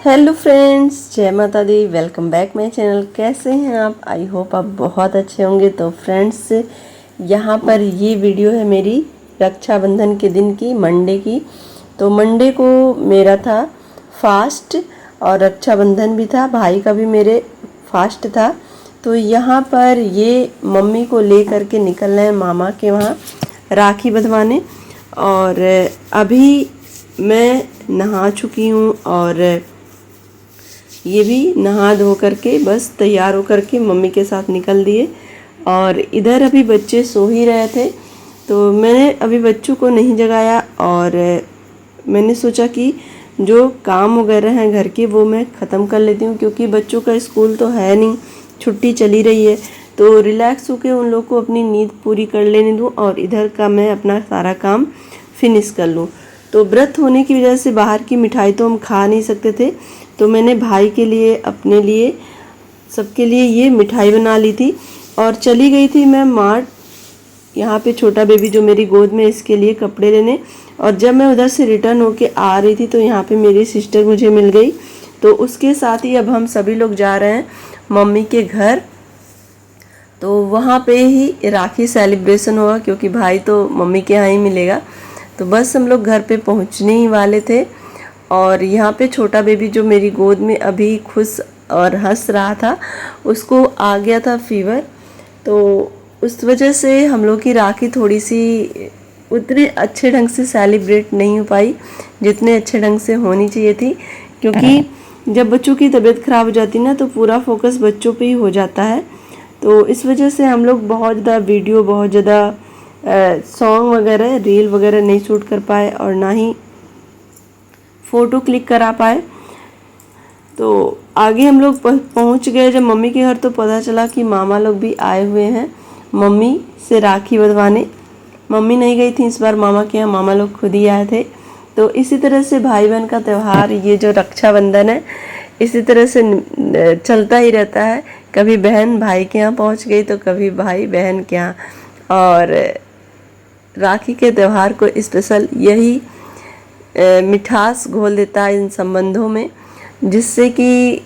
Hello friends, जय माता दी। Welcome back my channel. कैसे हैं आप? आई होप आप बहुत अच्छे होंगे। तो फ्रेंड्स, यहाँ पर ये वीडियो है मेरी रक्षाबंधन के दिन की, मंडे की। तो मंडे को मेरा था फास्ट और रक्षाबंधन भी था, भाई का भी मेरे फास्ट था। तो यहाँ पर ये मम्मी को ले करके निकल रहे हैं मामा के वहाँ राखी बंधवाने। और अभी मैं नहा चुकी हूँ और ये भी नहा धो करके बस तैयार हो करके मम्मी के साथ निकल दिए। और इधर अभी बच्चे सो ही रहे थे, तो मैंने अभी बच्चों को नहीं जगाया और मैंने सोचा कि जो काम वगैरह हैं घर के वो मैं ख़त्म कर लेती हूँ, क्योंकि बच्चों का स्कूल तो है नहीं, छुट्टी चली रही है। तो रिलैक्स होकर उन लोग को अपनी नींद पूरी कर लेने दूँ और इधर का मैं अपना सारा काम फिनिश कर लूँ। तो व्रत होने की वजह से बाहर की मिठाई तो हम खा नहीं सकते थे, तो मैंने भाई के लिए, अपने लिए, सबके लिए ये मिठाई बना ली थी। और चली गई थी मैं मार्ट, यहाँ पे छोटा बेबी जो मेरी गोद में, इसके लिए कपड़े लेने। और जब मैं उधर से रिटर्न होके आ रही थी तो यहाँ पे मेरी सिस्टर मुझे मिल गई। तो उसके साथ ही अब हम सभी लोग जा रहे हैं मम्मी के घर। तो वहाँ पे ही राखी सेलिब्रेशन होगा, क्योंकि भाई तो मम्मी के यहाँ ही मिलेगा। तो बस हम लोग घर पे पहुँचने ही वाले थे। और यहाँ पे छोटा बेबी जो मेरी गोद में अभी खुश और हंस रहा था, उसको आ गया था फीवर। तो उस वजह से हम लोग की राखी थोड़ी सी उतने अच्छे ढंग से सेलिब्रेट नहीं हो पाई जितने अच्छे ढंग से होनी चाहिए थी। क्योंकि जब बच्चों की तबीयत ख़राब हो जाती है ना, तो पूरा फोकस बच्चों पे ही हो जाता है। तो इस वजह से हम लोग बहुत ज़्यादा वीडियो, बहुत ज़्यादा सॉन्ग वगैरह, रील वगैरह नहीं शूट कर पाए और ना ही फ़ोटो क्लिक करा पाए। तो आगे हम लोग पहुंच गए जब मम्मी के घर, तो पता चला कि मामा लोग भी आए हुए हैं मम्मी से राखी बंधवाने। मम्मी नहीं गई थी इस बार मामा के यहाँ, मामा लोग खुद ही आए थे। तो इसी तरह से भाई बहन का त्यौहार, ये जो रक्षाबंधन है, इसी तरह से चलता ही रहता है। कभी बहन भाई के यहाँ पहुँच गई तो कभी भाई बहन के यहाँ। और राखी के त्यौहार को स्पेशल यही मिठास घोल देता है इन संबंधों में, जिससे कि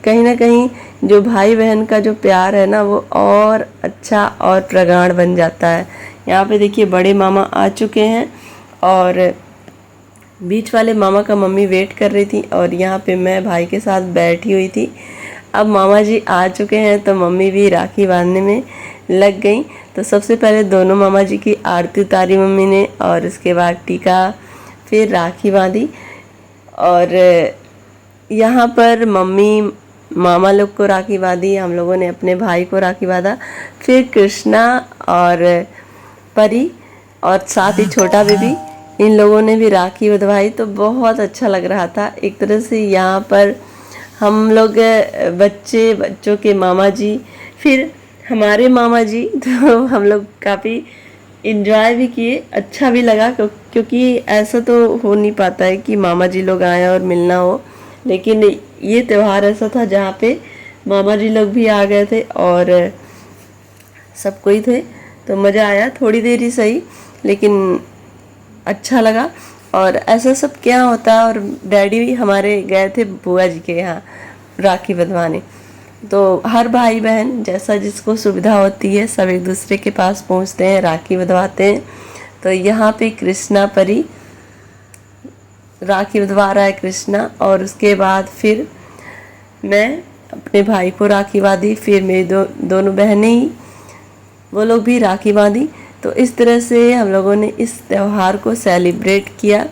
कहीं ना कहीं जो भाई बहन का जो प्यार है ना, वो और अच्छा और प्रगाढ़ बन जाता है। यहाँ पे देखिए बड़े मामा आ चुके हैं और बीच वाले मामा का मम्मी वेट कर रही थी और यहाँ पे मैं भाई के साथ बैठी हुई थी। अब मामा जी आ चुके हैं तो मम्मी भी राखी बांधने में लग गई। तो सबसे पहले दोनों मामा जी की आरती उतारी मम्मी ने, और उसके बाद टीका, फिर राखी बांधी। और यहाँ पर मम्मी मामा लोग को राखी बांधी, हम लोगों ने अपने भाई को राखी बांधा, फिर कृष्णा और परी और साथ ही छोटा बेबी, इन लोगों ने भी राखी बंधवाई। तो बहुत अच्छा लग रहा था एक तरह से। यहाँ पर हम लोग बच्चों के मामा जी, फिर हमारे मामा जी, तो हम लोग काफ़ी इंजॉय भी किए, अच्छा भी लगा। क्योंकि ऐसा तो हो नहीं पाता है कि मामा जी लोग आए और मिलना हो, लेकिन ये त्यौहार ऐसा था जहाँ पे मामा जी लोग भी आ गए थे और सब कोई थे। तो मज़ा आया, थोड़ी देर ही सही, लेकिन अच्छा लगा। और ऐसा सब क्या होता। और डैडी भी हमारे गए थे बुआ जी के यहाँ राखी बंधवाने। तो हर भाई बहन जैसा जिसको सुविधा होती है, सब एक दूसरे के पास पहुंचते हैं, राखी बंधवाते हैं। तो यहाँ पे कृष्णा परी राखी बंधवा रहा है, कृष्णा। और उसके बाद फिर मैं अपने भाई को राखी बांधी, फिर मेरी दोनों बहनें ही, वो लोग भी राखी बांधी। तो इस तरह से हम लोगों ने इस त्यौहार को सेलिब्रेट किया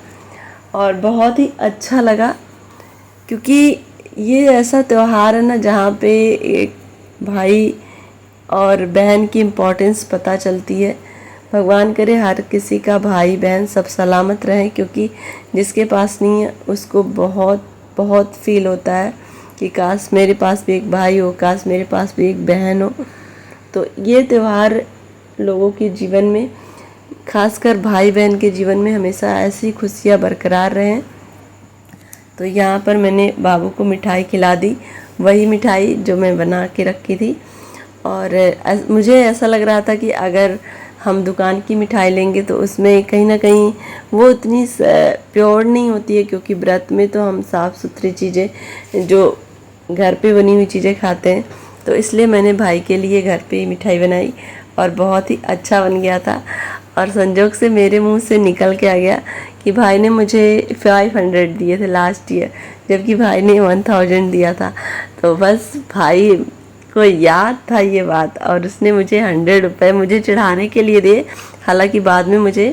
और बहुत ही अच्छा लगा। क्योंकि ये ऐसा त्यौहार है ना जहाँ पे एक भाई और बहन की इम्पोर्टेंस पता चलती है। भगवान करे हर किसी का भाई बहन सब सलामत रहें, क्योंकि जिसके पास नहीं है उसको बहुत बहुत फील होता है कि काश मेरे पास भी एक भाई हो, काश मेरे पास भी एक बहन हो। तो ये त्यौहार लोगों के जीवन में, खासकर भाई बहन के जीवन में, हमेशा ऐसी खुशियाँ बरकरार रहें। तो यहाँ पर मैंने बाबू को मिठाई खिला दी, वही मिठाई जो मैं बना के रखी थी। और मुझे ऐसा लग रहा था कि अगर हम दुकान की मिठाई लेंगे तो उसमें कहीं ना कहीं वो उतनी प्योर नहीं होती है, क्योंकि व्रत में तो हम साफ़ सुथरी चीज़ें जो घर पे बनी हुई चीज़ें खाते हैं। तो इसलिए मैंने भाई के लिए घर पे ही मिठाई बनाई और बहुत ही अच्छा बन गया था। और संजोग से मेरे मुंह से निकल के आ गया कि भाई ने मुझे 500 दिए थे लास्ट ईयर, जबकि भाई ने 1000 दिया था। तो बस भाई को याद था ये बात और उसने मुझे 100 रुपये मुझे चढ़ाने के लिए दिए। हालांकि बाद में मुझे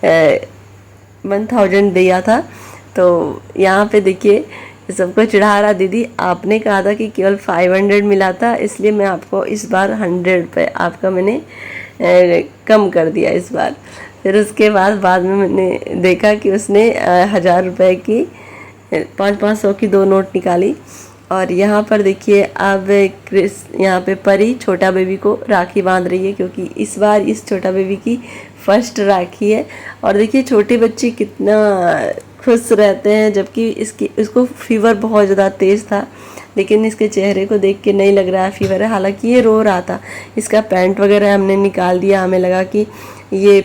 1000 दिया था। तो यहाँ पे देखिए सबको चढ़ा रहा। दीदी आपने कहा था कि केवल 500 मिला था, इसलिए मैं आपको इस बार 100 रुपये आपका मैंने कम कर दिया इस बार। फिर उसके बाद में मैंने देखा कि उसने 1000 रुपये की 500 की 2 नोट निकाली। और यहाँ पर देखिए अब यहाँ पे परी छोटा बेबी को राखी बांध रही है, क्योंकि इस बार इस छोटा बेबी की फर्स्ट राखी है। और देखिए छोटे बच्चे कितना खुश रहते हैं, जबकि इसको फीवर बहुत ज़्यादा तेज़ था, लेकिन इसके चेहरे को देख के नहीं लग रहा है फीवर है। हालांकि ये रो रहा था। इसका पैंट वगैरह हमने निकाल दिया, हमें लगा कि ये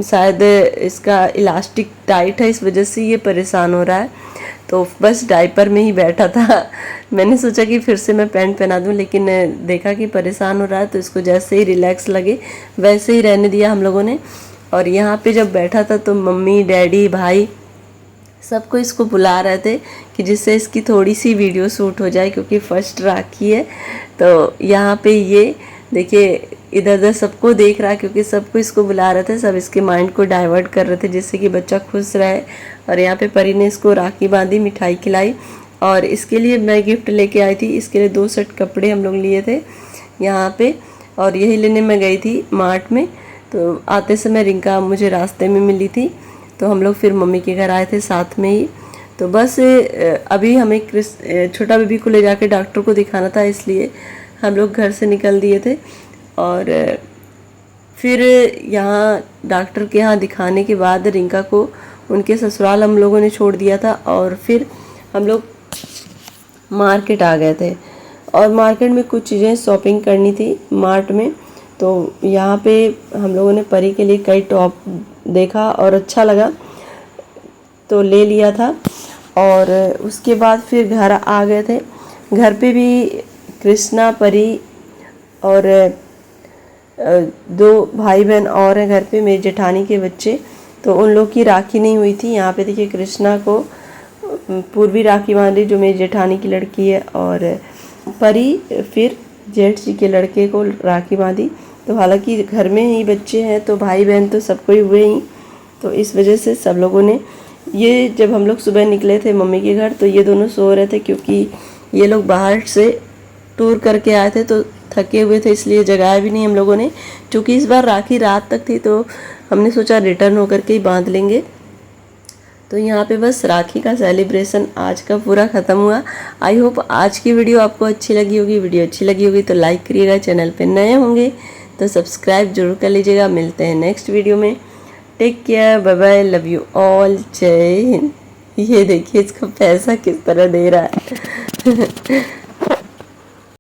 शायद इसका इलास्टिक टाइट है, इस वजह से ये परेशान हो रहा है। तो बस डायपर में ही बैठा था। मैंने सोचा कि फिर से मैं पैंट पहना दूं, लेकिन देखा कि परेशान हो रहा है तो इसको जैसे ही रिलैक्स लगे वैसे ही रहने दिया हम लोगों ने। और यहाँ पे जब बैठा था तो मम्मी डैडी भाई सबको इसको बुला रहे थे कि जिससे इसकी थोड़ी सी वीडियो शूट हो जाए, क्योंकि फर्स्ट राखी है। तो यहाँ पे ये देखिए इधर उधर सबको देख रहा, क्योंकि सबको इसको बुला रहे थे, सब इसके माइंड को डाइवर्ट कर रहे थे जिससे कि बच्चा खुश रहे। और यहाँ पे परी ने इसको राखी बांधी, मिठाई खिलाई। और इसके लिए मैं गिफ्ट लेके आई थी, इसके लिए 2 सेट कपड़े हम लोग लिए थे यहाँ पे। और यही लेने मैं गई थी मार्ट में। तो आते समय रिंका मुझे रास्ते में मिली थी, तो हम लोग फिर मम्मी के घर आए थे साथ में ही। तो बस अभी हमें छोटा बेबी को ले जाके डॉक्टर को दिखाना था, इसलिए हम लोग घर से निकल दिए थे। और फिर यहाँ डॉक्टर के यहाँ दिखाने के बाद रिंका को उनके ससुराल हम लोगों ने छोड़ दिया था। और फिर हम लोग मार्केट आ गए थे, और मार्केट में कुछ चीज़ें शॉपिंग करनी थी मार्ट में। तो यहाँ पे हम लोगों ने परी के लिए कई टॉप देखा और अच्छा लगा तो ले लिया था। और उसके बाद फिर घर आ गए थे। घर पे भी कृष्णा परी और 2 भाई बहन और हैं घर पे, मेरी जेठानी के बच्चे। तो उन लोग की राखी नहीं हुई थी। यहाँ पे देखिए कृष्णा को पूर्वी राखी बांधी जो मेरी जेठानी की लड़की है, और परी फिर जेठ जी के लड़के को राखी बांधी। तो हालांकि घर में ही बच्चे हैं तो भाई बहन तो सबको ही हुए ही, तो इस वजह से सब लोगों ने ये जब हम लोग सुबह निकले थे मम्मी के घर तो ये दोनों सो रहे थे, क्योंकि ये लोग बाहर से टूर करके आए थे तो थके हुए थे, इसलिए जगाया भी नहीं हम लोगों ने। क्योंकि इस बार राखी रात तक थी तो हमने सोचा रिटर्न होकर के ही बांध लेंगे। तो यहाँ पे बस राखी का सेलिब्रेशन आज का पूरा ख़त्म हुआ। आई होप आज की वीडियो आपको अच्छी लगी होगी। वीडियो अच्छी लगी होगी तो लाइक करिएगा, चैनल पे नए होंगे तो सब्सक्राइब जरूर कर लीजिएगा। मिलते हैं नेक्स्ट वीडियो में। Take care, bye bye, love you all, जय हिंद। ये देखिए इसका पैसा किस तरह दे रहा है।